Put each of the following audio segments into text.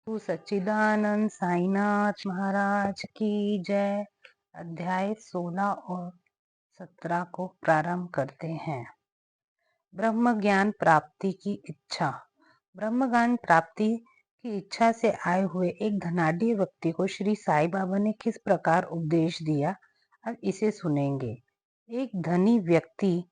तो सच्चिदानंद साईनाथ महाराज की जय। अध्याय 16 और 17 को प्रारंभ करते हैं। ब्रह्म ज्ञान प्राप्ति की इच्छा। ब्रह्म ज्ञान प्राप्ति की इच्छा से आए हुए एक धनाढ्य व्यक्ति को श्री साईं बाबा ने किस प्रकार उपदेश दिया, अब इसे सुनेंगे। एक धनी व्यक्ति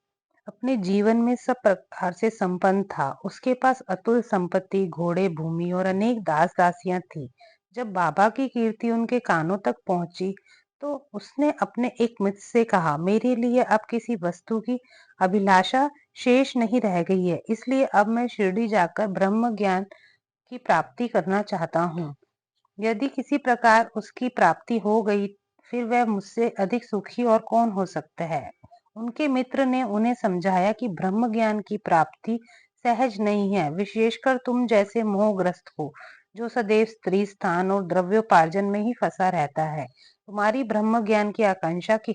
अपने जीवन में सब प्रकार से संपन्न था। उसके पास अतुल संपत्ति, घोड़े, भूमि और अनेक दास दासियां थी। जब बाबा की कीर्ति उनके कानों तक पहुंची तो उसने अपने एक मित्र से कहा, मेरे लिए अब किसी वस्तु की अभिलाषा शेष नहीं रह गई है, इसलिए अब मैं शिरडी जाकर ब्रह्म ज्ञान की प्राप्ति करना चाहता हूँ। यदि किसी प्रकार उसकी प्राप्ति हो गई, फिर वह मुझसे अधिक सुखी और कौन हो सकता है। उनके मित्र ने उन्हें समझाया कि ब्रह्म ज्ञान की प्राप्ति सहज नहीं है, विशेषकर तुम जैसे मोहग्रस्त को, जो सदैव स्त्री स्थान और द्रव्योपार्जन में ही फंसा रहता है। तुम्हारी ब्रह्म ज्ञान की आकांक्षा की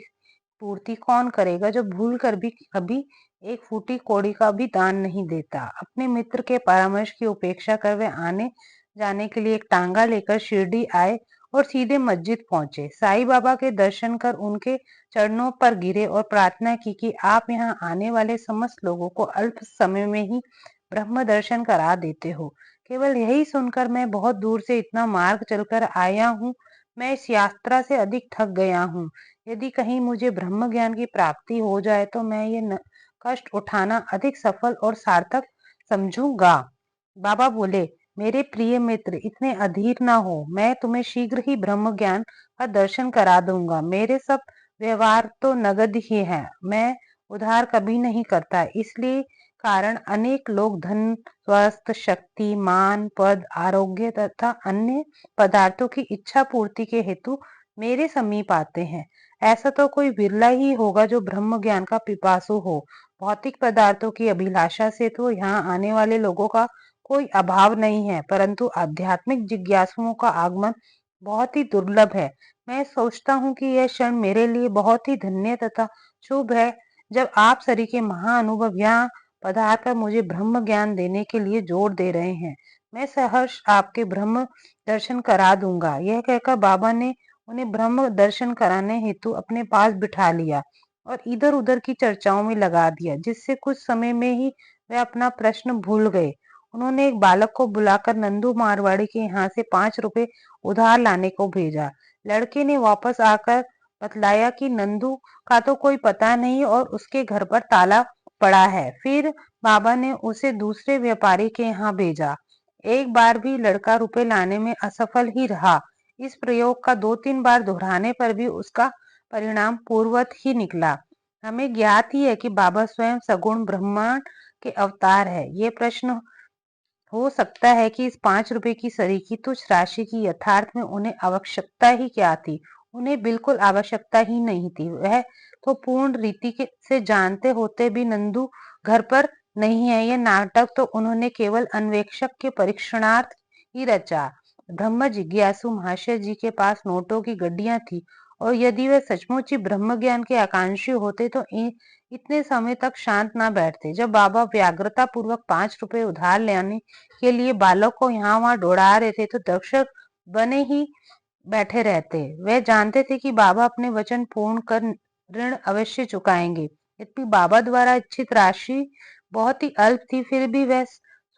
पूर्ति कौन करेगा, जो भूल कर भी कभी एक फूटी कौड़ी का भी दान नहीं देता। अपने मित्र के परामर्श की उपेक्षा कर वे आने जाने के लिए एक टांगा लेकर शिरडी आए और सीधे मस्जिद पहुंचे। साईं बाबा के दर्शन कर उनके चरणों पर गिरे और प्रार्थना की कि आप यहाँ आने वाले समस्त लोगों को अल्प समय में ही ब्रह्म दर्शन करा देते हो। केवल यही सुनकर मैं बहुत दूर से इतना मार्ग चलकर आया हूँ। मैं इस यात्रा से अधिक थक गया हूँ। यदि कहीं मुझे ब्रह्म ज्ञान की प्राप्ति हो जाए तो मैं ये कष्ट उठाना अधिक सफल और सार्थक समझूंगा। बाबा बोले, मेरे प्रिय मित्र, इतने अधीर न हो। मैं तुम्हें शीघ्र ही ब्रह्म ज्ञान का दर्शन करा दूंगा। मेरे सब व्यवहार तो नगद ही है, मैं उधार कभी नहीं करता। इसलिए कारण अनेक लोग धन, स्वास्थ्य, शक्ति, मान, पद, आरोग्य तथा अन्य पदार्थों की इच्छा पूर्ति के हेतु मेरे समीप आते हैं। ऐसा तो कोई बिरला ही होगा जो ब्रह्म ज्ञान का पिपासु हो। भौतिक पदार्थों की अभिलाषा से तो यहाँ आने वाले लोगों का कोई अभाव नहीं है, परंतु आध्यात्मिक जिज्ञासुओं का आगमन बहुत ही दुर्लभ है। मैं सोचता हूँ कि यह क्षण मेरे लिए बहुत ही धन्य तथा शुभ है, जब आप सरी के महाअनुभव यहाँ पधार कर मुझे ब्रह्म ज्ञान देने के लिए जोर दे रहे हैं। मैं सहर्ष आपके ब्रह्म दर्शन करा दूंगा। यह कहकर बाबा ने उन्हें ब्रह्म दर्शन कराने हेतु अपने पास बिठा लिया और इधर उधर की चर्चाओं में लगा दिया, जिससे कुछ समय में ही वे अपना प्रश्न भूल गए। उन्होंने एक बालक को बुलाकर नंदू मारवाड़ी के यहाँ से 5 रुपए उधार लाने को भेजा। लड़के ने वापस आकर बतलाया कि नंदू का तो कोई पता नहीं और उसके घर पर ताला पड़ा है। फिर बाबा ने उसे दूसरे व्यापारी के यहाँ भेजा। एक बार भी लड़का रुपए लाने में असफल ही रहा। इस प्रयोग का 2-3 बार दोहराने पर भी उसका परिणाम पूर्ववत ही निकला। हमें ज्ञात ही है कि बाबा स्वयं सगुण ब्रह्मांड के अवतार है। ये प्रश्न हो सकता है कि इस 5 रुपए की सरी की तुच्छ राशि की यथार्थ में उन्हें आवश्यकता ही क्या थी। उन्हें बिल्कुल आवश्यकता ही नहीं थी। वह तो पूर्ण रीति से जानते होते भी नंदू घर पर नहीं है। यह नाटक तो उन्होंने केवल अन्वेषक के परीक्षणार्थ ही रचा। ब्रह्म जिज्ञासु महाशय जी के पास नोटों की गड्डियां थी, और यदि वे सचमुच ही ब्रह्म ज्ञान के आकांक्षी होते तो इतने समय तक शांत न बैठते। जब बाबा व्याग्रता पूर्वक 5 रुपए उधार लेने के लिए बालक को यहाँ वहां दौड़ा रहे थे तो दर्शक बने ही बैठे रहते। वे जानते थे कि बाबा अपने वचन पूर्ण कर ऋण अवश्य चुकाएंगे। यद्यपि बाबा द्वारा इच्छित राशि बहुत ही अल्प थी, फिर भी वह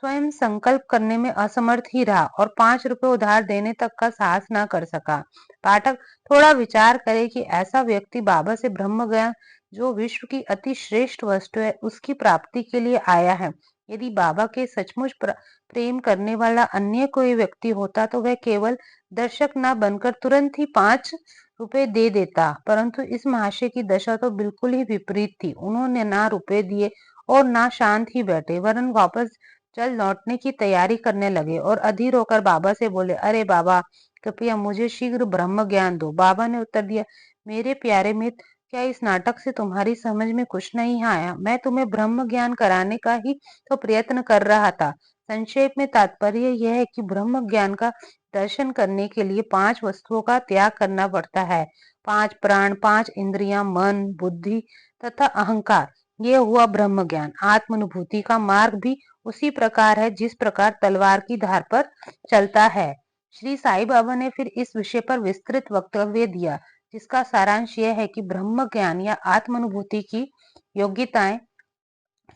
स्वयं संकल्प करने में असमर्थ ही रहा और 5 रुपए उधार देने तक का साहस न कर सका। पाठक थोड़ा विचार करे कि ऐसा व्यक्ति बाबा से ब्रह्म ज्ञान, जो विश्व की अति श्रेष्ठ वस्तु है, उसकी प्राप्ति के लिए आया है। यदि बाबा के सचमुच प्रेम करने वाला अन्य कोई व्यक्ति होता तो वह केवल दर्शक न बनकर तुरंत ही 5 रुपए दे देता, परंतु इस महाशय की दशा तो बिल्कुल ही विपरीत थी। उन्होंने ना रुपए दिए और ना शांत ही बैठे, वरन वापस चल लौटने की तैयारी करने लगे और अधीर होकर बाबा से बोले, अरे बाबा, कृपया मुझे शीघ्र ब्रह्म ज्ञान दो। बाबा ने उत्तर दिया, मेरे प्यारे मित्र, क्या इस नाटक से तुम्हारी समझ में कुछ नहीं आया? मैं तुम्हें ब्रह्म ज्ञान कराने का ही तो प्रयत्न कर रहा था। संक्षेप में तात्पर्य यह है कि ब्रह्म ज्ञान का दर्शन करने के लिए 5 वस्तुओं का त्याग करना पड़ता है। 5 प्राण, 5 इंद्रियां, मन, बुद्धि तथा अहंकार। ये हुआ ब्रह्म ज्ञान। आत्मानुभूति का मार्ग भी उसी प्रकार है जिस प्रकार तलवार की धार पर चलता है। श्री साईं बाबा ने फिर इस विषय पर विस्तृत वक्तव्य दिया, जिसका सारांश यह है कि ब्रह्म ज्ञान या आत्मानुभूति की योग्यताएं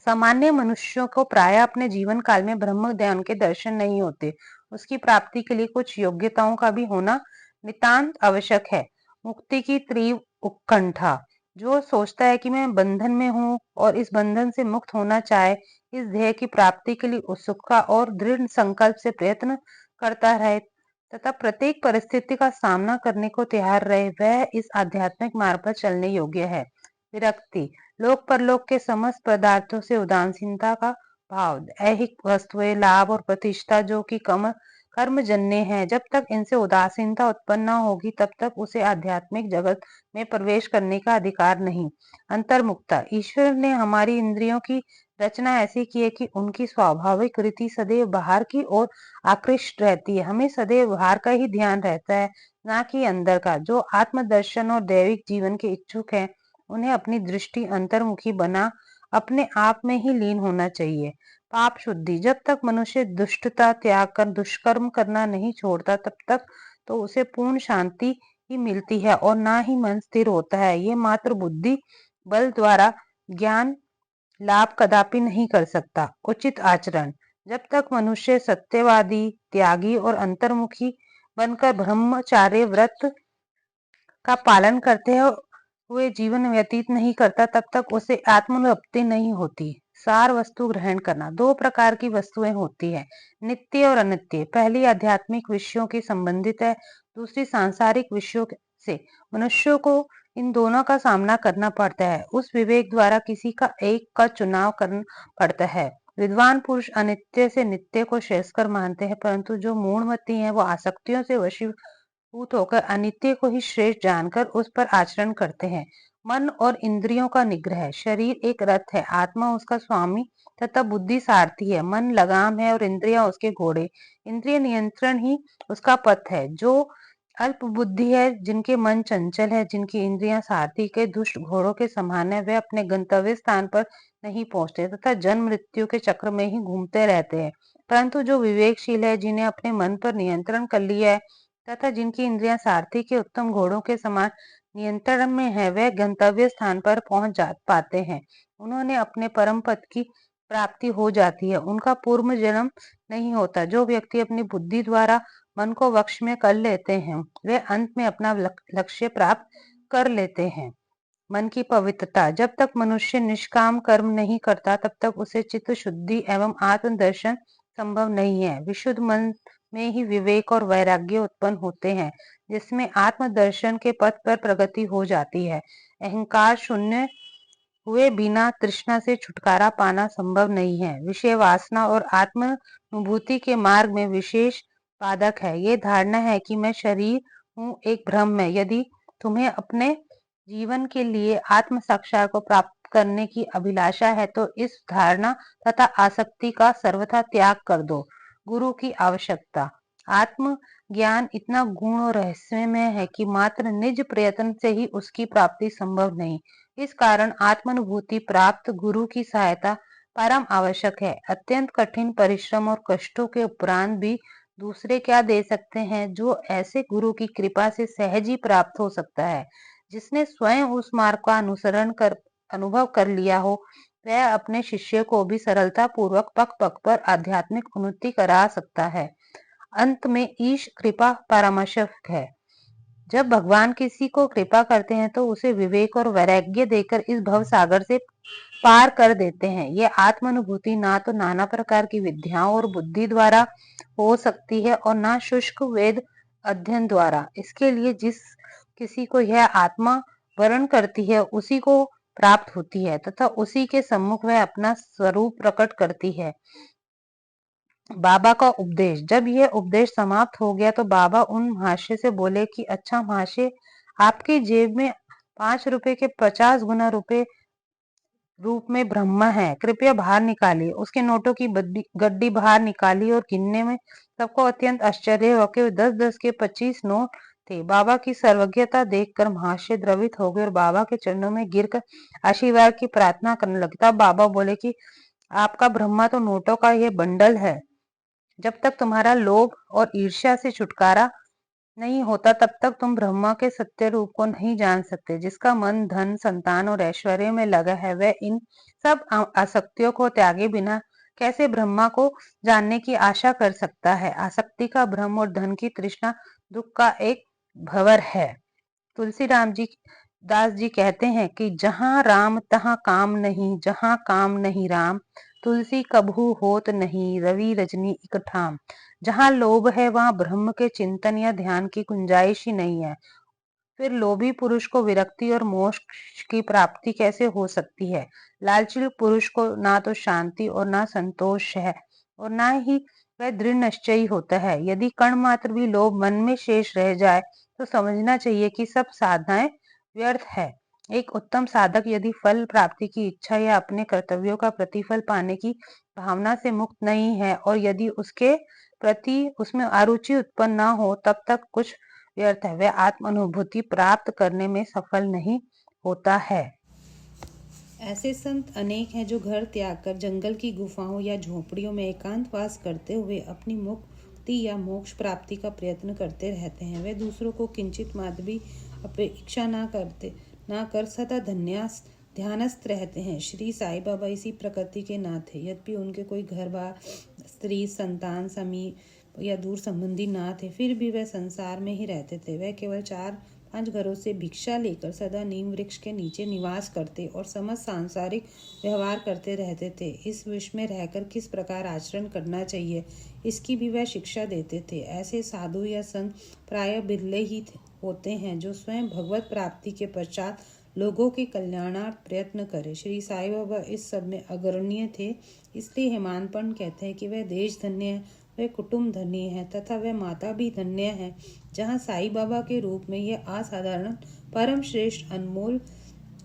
सामान्य मनुष्यों को प्राय अपने जीवन काल में ब्रह्म ज्ञान के दर्शन नहीं होते। उसकी प्राप्ति के लिए कुछ योग्यताओं का भी होना नितांत आवश्यक है। मुक्ति की तीव्र उत्कंठा, जो सोचता है कि मैं बंधन में हूँ और इस बंधन से मुक्त होना चाहे, इस ध्येय की प्राप्ति के लिए उत्सुकता और दृढ़ संकल्प से प्रयत्न करता रहे तथा प्रत्येक परिस्थिति का सामना करने को तैयार रहे, वह इस आध्यात्मिक मार्ग पर चलने योग्य है। विरक्ति, लोक परलोक के समस्त पदार्थों से उदासीनता का भाव, ऐहिक वस्तुएं, लाभ और प्रतिष्ठा जो कि कर्मजन्य है, जब तक इनसे उदासीनता उत्पन्न न होगी तब तक उसे आध्यात्मिक जगत में प्रवेश करने का अधिकार नहीं। अंतर्मुखता, ईश्वर ने हमारी इंद्रियों की रचना ऐसी की है कि उनकी स्वाभाविक रीति सदैव बाहर की ओर आकृष्ट रहती है। हमें सदैव बाहर का ही ध्यान रहता है, ना कि अंदर का। जो आत्मदर्शन और दैविक जीवन के इच्छुक है, उन्हें अपनी दृष्टि अंतर्मुखी बना अपने आप में ही लीन होना चाहिए। पाप शुद्धि, जब तक मनुष्य दुष्टता त्याग कर दुष्कर्म करना नहीं छोड़ता तब तक तो उसे पूर्ण शांति ही मिलती है और ना ही मन स्थिर होता है। ये मात्र बुद्धि बल द्वारा ज्ञान लाभ कदापि नहीं कर सकता। उचित आचरण, जब तक मनुष्य सत्यवादी, त्यागी और अंतर्मुखी बनकर ब्रह्मचार्य व्रत का पालन करते हुए जीवन व्यतीत नहीं करता, तब तक उसे आत्मलुप्ति नहीं होती। सार वस्तु ग्रहण करना, दो प्रकार की वस्तुएं होती है, नित्य और अनित्य। पहली आध्यात्मिक विषयों की संबंधित है, दूसरी सांसारिक विषयों से। मनुष्यों को इन दोनों का सामना करना पड़ता है। उस विवेक द्वारा किसी का एक का चुनाव करना पड़ता है। विद्वान पुरुष अनित्य से नित्य को श्रेयस्कर मानते हैं, परंतु जो मूढ़मती हैं वो आसक्तियों से वशीभूत होकर अनित्य को ही श्रेष्ठ जानकर उस पर आचरण करते हैं। मन और इंद्रियों का निग्रह, शरीर एक रथ है, आत्मा उसका स्वामी तथा बुद्धि सारथी है। मन लगाम है और इंद्रियां उसके घोड़े। इंद्रिय नियंत्रण ही उसका पथ है। जो अल्प बुद्धि है, जिनके मन चंचल है, जिनकी इंद्रियां सारथी के दुष्ट घोड़ों के समान है, वे अपने गंतव्य स्थान पर नहीं पहुंचते तथा जन्म मृत्यु के चक्र में ही घूमते रहते हैं। परंतु जो विवेकशील है, जिन्हें अपने मन पर नियंत्रण कर लिया है तथा जिनकी इंद्रियां सारथी के उत्तम घोड़ों के समान नियंत्रण में है, वे गंतव्य स्थान पर पहुंच जा पाते हैं। उन्होंने अपने परम पद की प्राप्ति हो जाती है, उनका पूर्व जन्म नहीं होता। जो व्यक्ति अपनी बुद्धि द्वारा मन को वश में कर लेते हैं, वे अंत में अपना लक्ष्य प्राप्त कर लेते हैं। मन की पवित्रता, जब तक मनुष्य निष्काम कर्म नहीं करता तब तक उसे चित्त शुद्धि एवं आत्मदर्शन संभव नहीं है। विशुद्ध मन में ही विवेक और वैराग्य उत्पन्न होते हैं, जिसमें आत्मदर्शन के पथ पर प्रगति हो जाती है। अहंकार शून्य हुए बिना तृष्णा से छुटकारा पाना संभव नहीं है। विषय वासना और आत्मानुभूति के मार्ग में विशेष बाधक है ये धारणा है कि मैं शरीर हूँ, एक भ्रम है। यदि तुम्हें अपने जीवन के लिए आत्म साक्षात को प्राप्त करने की अभिलाषा है तो इस धारणा तथा आसक्ति का सर्वथा त्याग कर दो। गुरु की आवश्यकता, आत्म ज्ञान इतना गूढ़ और रहस्यमय है कि मात्र निज प्रयत्न से ही उसकी प्राप्ति संभव नहीं। इस कारण आत्मानुभूति प्राप्त गुरु की सहायता परम आवश्यक है। अत्यंत कठिन परिश्रम और कष्टों के उपरांत भी दूसरे क्या दे सकते हैं जो ऐसे गुरु की कृपा से सहज ही प्राप्त हो सकता है। जिसने स्वयं उस मार्ग का अनुसरण कर अनुभव कर लिया हो, वह अपने शिष्य को भी सरलता पूर्वक पग पग पर आध्यात्मिक उन्नति करा सकता है। अंत में ईश कृपा परामर्शक है। जब भगवान किसी को कृपा करते हैं तो उसे विवेक और वैराग्य देकर इस भव सागर से पार कर देते हैं। ये आत्मानुभूति ना तो नाना प्रकार की विद्याओं और बुद्धि द्वारा हो सकती है और ना शुष्क वेद अध्ययन द्वारा। इसके लिए जिस किसी को यह आत्मा वर्ण करती है उसी को प्राप्त होती है तथा उसी के सम्मुख वह अपना स्वरूप प्रकट करती है। बाबा का उपदेश, जब यह उपदेश समाप्त हो गया तो बाबा उन महाशय से बोले कि अच्छा महाशय, आपकी जेब में 5 रुपए के 50 गुना रुपए रूप में ब्रह्म है, कृपया बाहर निकालिए। उसके नोटों की गड्डी बाहर निकाली और गिनने में सबको अत्यंत आश्चर्य हुआ कि 10-10 के 25 नोट थे। बाबा की सर्वज्ञता देखकर महाशय द्रवित हो गए और बाबा के चरणों में गिरकर आशीर्वाद की प्रार्थना करने लगे। तब बाबा बोले कि आपका ब्रह्मा तो नोटों का यह बंडल है। जब तक तुम्हारा लोभ और ईर्ष्या से छुटकारा नहीं होता तब तक तुम ब्रह्मा के सत्य रूप को नहीं जान सकते। जिसका मन धन, संतान और ऐश्वर्य में लगा है वह इन सब आसक्तियों को त्यागे बिना कैसे ब्रह्मा को जानने की आशा कर सकता है। आसक्ति का भ्रम और धन की तृष्णा दुख का एक भंवर है। तुलसीराम जी दास जी कहते हैं कि जहाँ राम तहाँ काम नहीं, जहाँ काम नहीं राम, तुलसी कभू होत नहीं, रवि रजनी इक ठाम। जहाँ लोभ है वहां ब्रह्म के चिंतन या ध्यान की गुंजाइश ही नहीं है। फिर लोभी पुरुष को विरक्ति और मोक्ष की प्राप्ति कैसे हो सकती है। लालची पुरुष को ना तो शांति और ना संतोष है और ना ही वह दृढ़ निश्चयी होता है। यदि कण मात्र भी लोभ मन में शेष रह जाए तो समझना चाहिए कि सब साधनाएं व्यर्थ है। एक उत्तम साधक यदि फल प्राप्ति की इच्छा या अपने कर्तव्यों का प्रतिफल पाने की भावना से मुक्त नहीं है और यदि उसके प्रति उसमें अरुचि उत्पन्न न हो तब तक कुछ व्यर्थ है। वह आत्म अनुभूति प्राप्त करने में सफल नहीं होता है। ऐसे संत अनेक हैं जो घर त्याग कर जंगल की गुफाओं या झोपड़ियों में एकांतवास करते हुए अपनी मुक्ति या मोक्ष प्राप्ति का प्रयत्न करते रहते हैं। वे दूसरों को किंचित मात्र भी अपेक्षा ना कर सदा ध्यानस्थ रहते हैं। श्री साई बाबा इसी प्रकृति के नाथ थे। यद्यपि उनके कोई घर बार, स्त्री, संतान, समीप या दूर संबंधी ना थे, फिर भी वह संसार में ही रहते थे। वह केवल 4-5 घरों से भिक्षा लेकर सदा नीम वृक्ष के नीचे निवास करते और समस्त सांसारिक व्यवहार करते रहते थे। इस विश्व में रहकर किस प्रकार आचरण करना चाहिए इसकी भी वह शिक्षा देते थे। ऐसे साधु या संत प्राय बिरले ही होते हैं जो स्वयं भगवत प्राप्ति के पश्चात लोगों के कल्याणार्थ प्रयत्न करे। श्री साई बाबा इस सब में अग्रणीय थे। इसलिए हेमानपन कहते हैं कि वह देश धन्य है, वह कुटुंब धन्य है तथा वह माता भी धन्य है जहाँ साई बाबा के रूप में यह असाधारण परम श्रेष्ठ अनमोल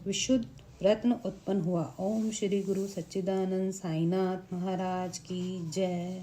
विशुद्ध रत्न उत्पन्न हुआ। ओम श्री गुरु सच्चिदानंद साईनाथ महाराज की जय।